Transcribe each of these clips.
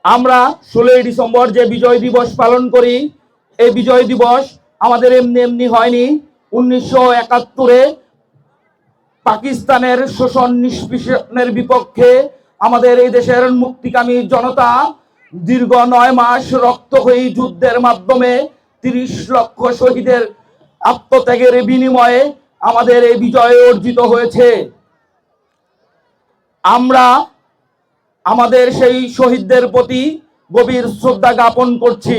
আমরা 16ই ডিসেম্বর যে বিজয় দিবস পালন করি, এই বিজয় দিবস আমাদের এমনি এমনি হয়নি। 1971-এ পাকিস্তানের শোষণ নিষ্পেষণের বিপক্ষে আমাদের এই দেশের মুক্তিকামী জনতা দীর্ঘ 9 মাস রক্তক্ষয়ী যুদ্ধের মাধ্যমে 30 লক্ষ শহীদের আত্মত্যাগের বিনিময়ে আমাদের এই বিজয় অর্জিত হয়েছে। আমরা আমাদের সেই শহীদদের প্রতি গভীর শ্রদ্ধা জ্ঞাপন করছি।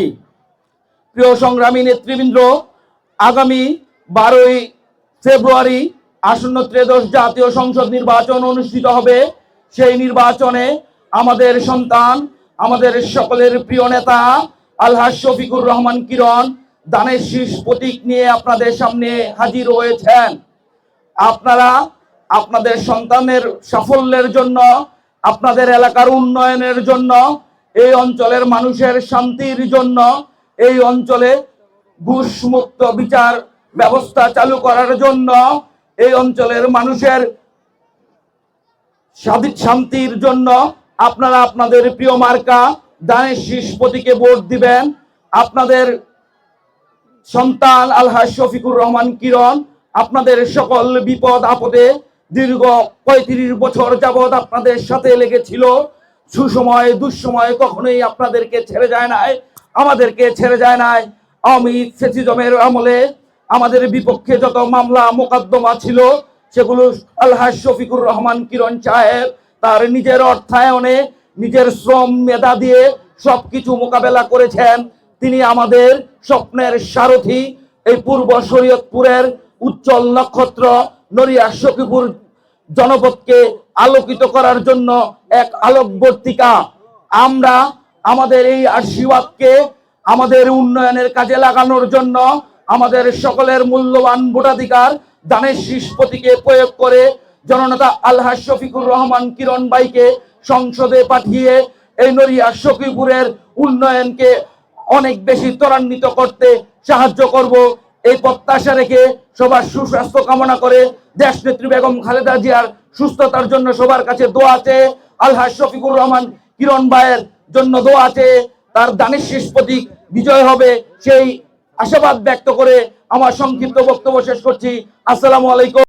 প্রিয় সংগ্রামী নেতৃবৃন্দ, আগামী 12ই ফেব্রুয়ারি আসন্ন ত্রয়োদশ জাতীয় সংসদ নির্বাচন অনুষ্ঠিত হবে। সেই নির্বাচনে আমাদের সন্তান, আমাদের সকলের প্রিয় নেতা আলহাজ শফিকুর রহমান কিরণ দানের শীষ প্রতীক নিয়ে আপনাদের সামনে হাজির হয়েছেন। আপনারা আপনাদের সন্তানের সাফল্যের জন্য, আপনাদের এলাকার উন্নয়নের জন্য, এই অঞ্চলের মানুষের শান্তির জন্য, এই অঞ্চলে ঘুষমুক্ত বিচার ব্যবস্থা চালু করার জন্য, এই অঞ্চলের মানুষের শান্তির জন্য আপনারা আপনাদের প্রিয় মার্কা দানের শীষ প্রতীকে ভোট দিবেন। আপনাদের সন্তান আলহাজ শফিকুর রহমান কিরণ আপনাদের সকল বিপদ আপদে দীর্ঘ 35 বছর যাবৎ আপনাদের সাথে লেগেছিল। সুসময় দুঃসময় কখনোই আপনাদেরকে ছেড়ে যায় নাই, আমাদেরকে ছেড়ে যায় নাই। আওয়ামী ফ্যাসিজমের আমলে আমাদের বিপক্ষে যত মামলা মোকদ্দমা ছিল, সেগুলো আলহাজ শফিকুর রহমান কিরণ সাহেব তার নিজের অর্থায়নে, নিজের শ্রম মেধা দিয়ে সবকিছু মোকাবেলা করেছেন। তিনি আমাদের স্বপ্নের সারথি। এই পূর্ব শরীয়তপুরের উজ্জ্বল নক্ষত্র নড়িয়া সখীপুর জনপদকে আলোকিত করার জন্য এক আলোকবর্তিকা। আমরা আমাদের এই আশীর্বাদকে আমাদের উন্নয়নের কাজে লাগানোর জন্য আমাদের সকলের মূল্যবান ভোটাধিকার দানের শীষ প্রতীকে প্রয়োগ করে জননেতা আলহাজ শফিকুর রহমান কিরণ ভাইকে সংসদে পাঠিয়ে এই নড়িয়া সখীপুরের উন্নয়নকে অনেক বেশি ত্বরান্বিত করতে সাহায্য করব, এই প্রত্যাশা রেখে সবার সুস্বাস্থ্য কামনা করে দেশনেত্রী বেগম খালেদা জিয়ার সুস্থতার জন্য সবার কাছে দোয়া আছে। আলহাজ শফিকুর রহমান কিরণ ভাইয়ের জন্য দোয়া আছে, তার দানের শীষ প্রতীক বিজয় হবে, সেই আশাবাদ ব্যক্ত করে আমার সংক্ষিপ্ত বক্তব্য শেষ করছি। আসসালামু আলাইকুম।